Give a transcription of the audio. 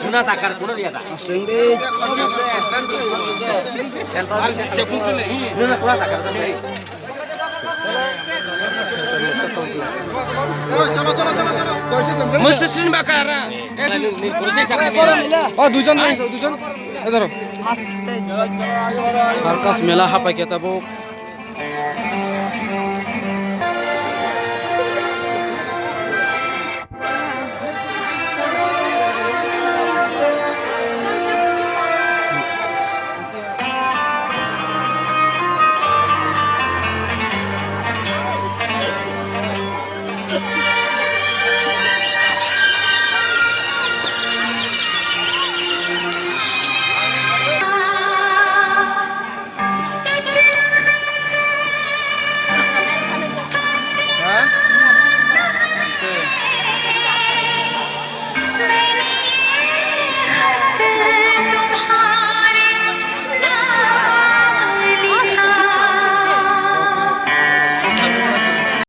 Kuna takar kuna dia tak. Kuna kuna takar kuna. Mesti sini bakara. Oh, duজন duজন. এদারো circus মেলা হাপাই কেতাবো